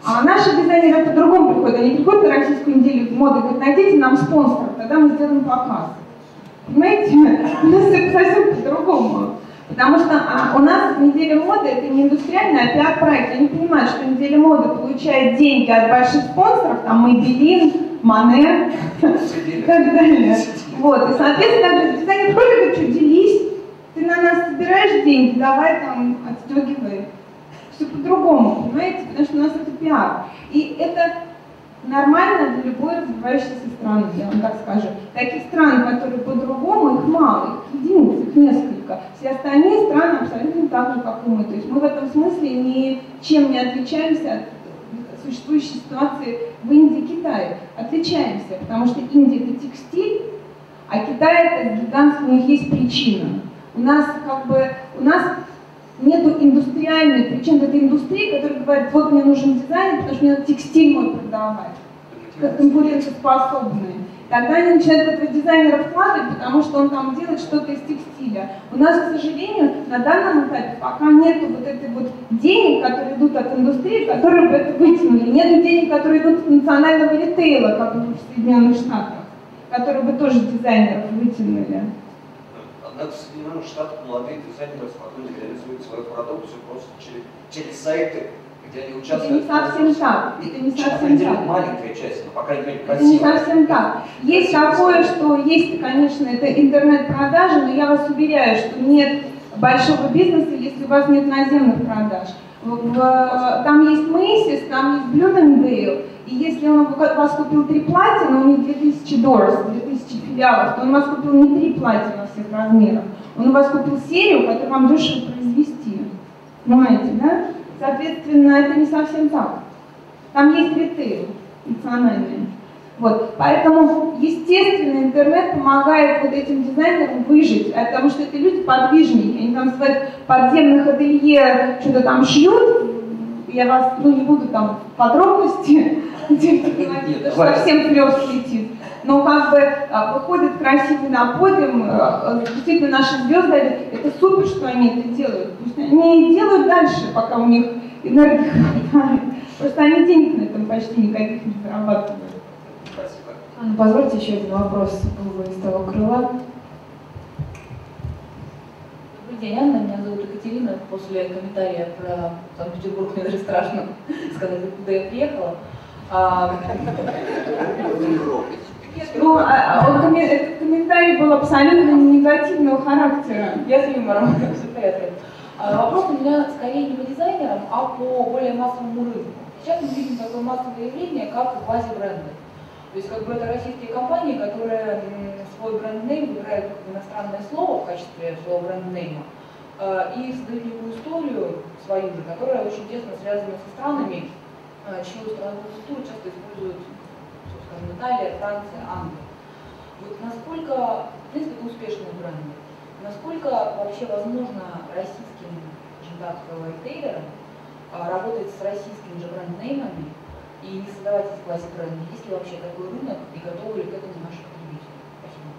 А наши дизайнеры по-другому приходят. Они приходят на российскую неделю моды, говорят, найдите нам спонсора, тогда мы сделаем показ. Понимаете? У нас это совсем по-другому. Потому что у нас неделя моды это не индустриальный, а пиар-проект. Они понимают, что неделя моды получает деньги от больших спонсоров, там Maybelline, Monet и так далее. Вот. И, соответственно, дизайнер приходит и говорит, что делись, ты на нас собираешь деньги, давай там отстегивай. Все по-другому, понимаете? Потому что у нас это пиар. И это нормально для любой развивающейся страны, я вам так скажу. Таких стран, которые по-другому, их мало, их единиц, их несколько. Все остальные страны абсолютно так же, как и мы. То есть мы в этом смысле ничем не отличаемся от существующей ситуации в Индии и Китае. Отличаемся, потому что Индия это текстиль, а Китай это гигантский, у них есть причина. У нас нету индустриальной причины, это индустрия, которая говорит, вот мне нужен дизайн, потому что мне надо текстиль мой продавать, как конкурентоспособный. Тогда они начинают в этого дизайнера вкладывать, потому что он там делает что-то из текстиля. У нас, к сожалению, на данном этапе пока нету вот этой вот денег, которые идут от индустрии, которые бы это вытянули. Нету денег, которые идут от национального ритейла, как в Соединенных Штатах, которые бы тоже дизайнеров вытянули. Однако в Соединенных Штатах молодые дизайнеры спокойно реализуют свою продукцию просто через сайты, где они участвуют. Это не совсем так. Это не совсем так. Маленькая часть, но пока не красивая. Это не совсем так. Есть такое, что есть, конечно, это интернет-продажи, но я вас уверяю, что нет большого бизнеса, если у вас нет наземных продаж. Там есть Macy's, там есть Bloomingdale, и если он у вас купил 3 платья, но у них 2000 doors, 2000 филиалов, то он у вас купил не 3 платья во всех размерах, он у вас купил серию, которую вам дешево произвести. Понимаете, да? Соответственно, это не совсем так. Там есть ритейл национальный. Вот. Поэтому, естественно, интернет помогает вот этим дизайнерам выжить, потому что это люди подвижники, они там в своих подземных ателье что-то там шьют, я вас, не буду там в подробности, совсем плёс летит, но как бы выходит красивый на подиум, действительно наши звезды, это супер, что они это делают, пусть они делают дальше, пока у них энергии хватает, просто они денег на этом почти никаких не зарабатывают. Анна, позвольте еще один вопрос из того крыла. Добрый день, Анна, меня зовут Екатерина. После комментария про Санкт-Петербург мне даже страшно сказать, куда я приехала. Этот комментарий был абсолютно не негативного характера. Я с юмором, все в порядке. Вопрос у меня скорее не по дизайнерам, а по более массовому рынку. Сейчас мы видим такое массовое явление, как квази-бренды. То есть это российские компании, которые свой бренд-нейм выбирают как иностранное слово в качестве слова бренд-нейма и создают некую историю свою же, которая очень тесно связана со странами, чью страновую культуру часто используют, скажем, Италия, Франция, Англия. Вот насколько, в принципе, это успешные бренды, насколько вообще возможно российским, скажем так, ритейлерам работать с российскими же бренд-неймами и не создавать эти квази-бренды? Есть ли вообще такой рынок и готовы ли к этому наши потребители? Спасибо.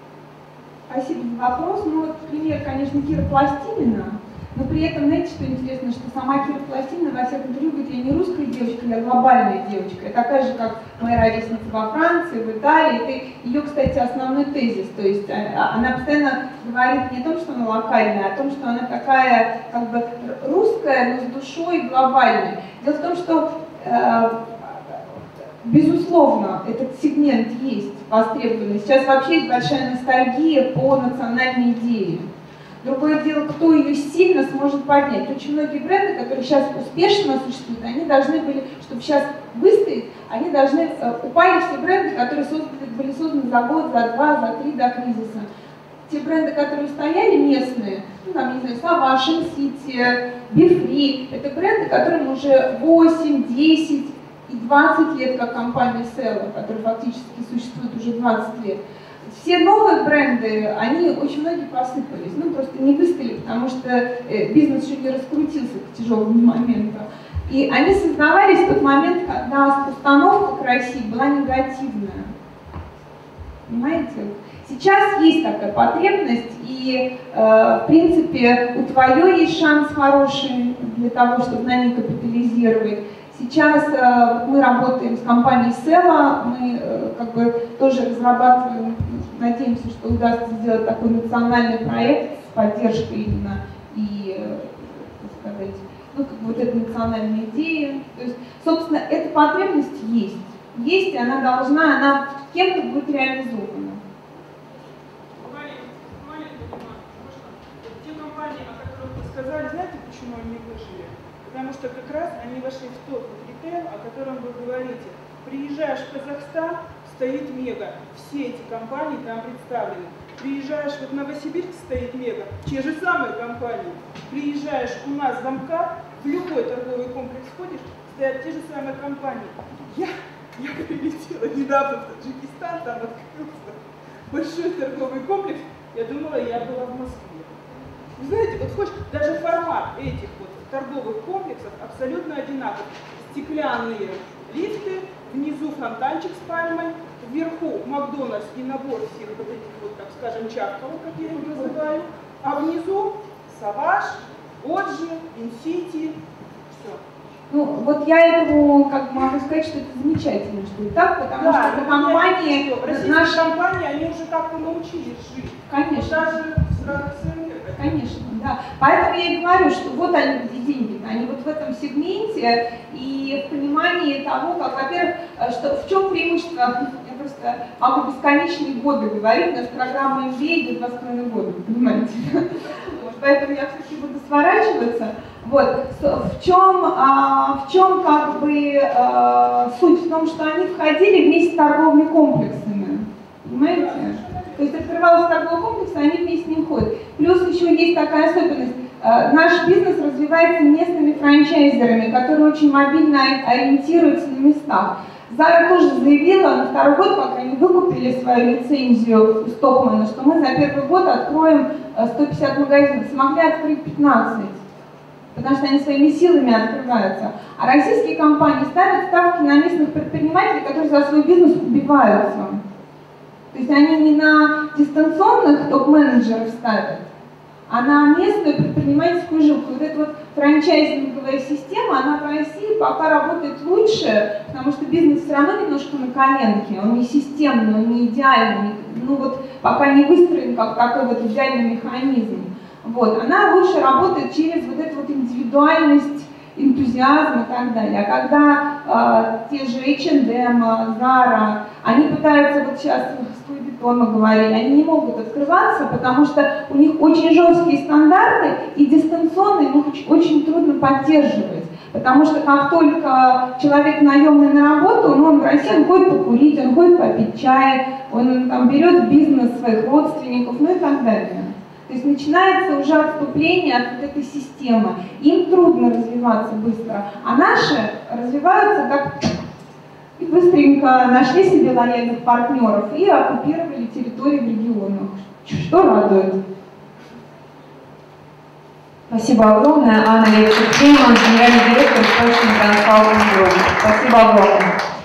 Спасибо за вопрос. Ну вот пример, конечно, Кира Пластинина, но при этом, знаете, что интересно, что сама Кира Пластинина во всех интервью говорит, я не русская девочка, я глобальная девочка. Я такая же, как моя ровесница во Франции, в Италии. Это ее, кстати, основной тезис. То есть она постоянно говорит не о том, что она локальная, а о том, что она такая, как бы, русская, но с душой глобальной. Дело в том, что безусловно, этот сегмент есть востребованный. Сейчас вообще есть большая ностальгия по национальной идее. Другое дело, кто ее сильно сможет поднять. Очень многие бренды, которые сейчас успешно существуют, они должны были, чтобы сейчас выстоять, они должны, упали все бренды, которые были созданы за год, за 2, за 3 до кризиса. Те бренды, которые стояли местные, ну там, не знаю, Savage, City, Be-Free, это бренды, которым уже 8, 10 и 20 лет, как компания Sella, которая фактически существует уже 20 лет. Все новые бренды, они очень многие посыпались, ну просто не выстояли, потому что бизнес еще не раскрутился к тяжелому моменту. И они создавались в тот момент, когда установка к России была негативная. Понимаете? Сейчас есть такая потребность, и в принципе у твоего есть шанс хороший для того, чтобы на ней капитализировать. Сейчас мы работаем с компанией Sela, мы как бы тоже разрабатываем, надеемся, что удастся сделать такой национальный проект с поддержкой именно и, так сказать, ну, как бы вот эта национальная идея. То есть, собственно, эта потребность есть. Есть, и она должна, она кем-то будет реализована. Те компании, о которых вы сказали, знаете, почему они выжили? Потому что как раз они вошли в тот ритейл, о котором вы говорите. Приезжаешь в Казахстан, стоит Мега, все эти компании там представлены. Приезжаешь в Новосибирск, стоит Мега, те же самые компании. Приезжаешь у нас в Замкат, в любой торговый комплекс ходишь, стоят те же самые компании. Я прилетела недавно в Таджикистан, там открылся большой торговый комплекс, я думала, я была в Москве. Вы знаете, вот хочешь, даже формат этих вот торговых комплексов абсолютно одинаков. Стеклянные лифты, внизу фонтанчик с пальмой, вверху Макдональдс и набор всех вот этих вот, так скажем, чапков, как я их называю, а внизу Саваж, Оджи, Инсити, все. Ну, вот я этому как бы могу сказать, что это замечательно, что и так, потому что это компании, российские компании, они уже как-то научились жить. Конечно. Даже в странах СНГ. Конечно, да. Поэтому я и говорю, что вот они, где деньги, они вот в этом сегменте и в понимании того, как, во-первых, что в чем преимущество, я просто могу бесконечные годы говорить, у нас программа MBA идет 2,5 года, понимаете? Вот, поэтому я все-таки буду сворачиваться. Вот. В чем как бы суть? В том, что они входили вместе с торговыми комплексами, понимаете? То есть открывался торговый комплекс, и они вместе с ним ходят. Плюс еще есть такая особенность. Наш бизнес развивается местными франчайзерами, которые очень мобильно ориентируются на местах. Zara тоже заявила на второй год, пока они выкупили свою лицензию у Стокмана, что мы за первый год откроем 150 магазинов. Смогли открыть 15, потому что они своими силами открываются. А российские компании ставят ставки на местных предпринимателей, которые за свой бизнес убиваются. То есть они не на дистанционных топ-менеджеров ставят, а на местную предпринимательскую жилку. Вот эта вот франчайзинговая система, она в России пока работает лучше, потому что бизнес все равно немножко на коленке, он не системный, он не идеальный, ну вот пока не выстроен как такой вот идеальный механизм. Вот, она лучше работает через вот эту вот индивидуальность, энтузиазм и так далее. А когда те же H&M, Zara, они пытаются, вот сейчас с Louis Vuitton мы говорили, они не могут открываться, потому что у них очень жесткие стандарты, и дистанционно им их очень трудно поддерживать. Потому что как только человек наемный на работу, ну, он в России, он ходит покурить, он ходит попить чай, он там берет бизнес своих родственников, ну и так далее. То есть начинается уже отступление от вот этой системы. Им трудно развиваться быстро, а наши развиваются как и быстренько нашли себе лояльных партнеров и оккупировали территории в регионах, что радует. Спасибо огромное. Анна Евчик-Климан, генеральный директор Social Consulting Group. Спасибо огромное.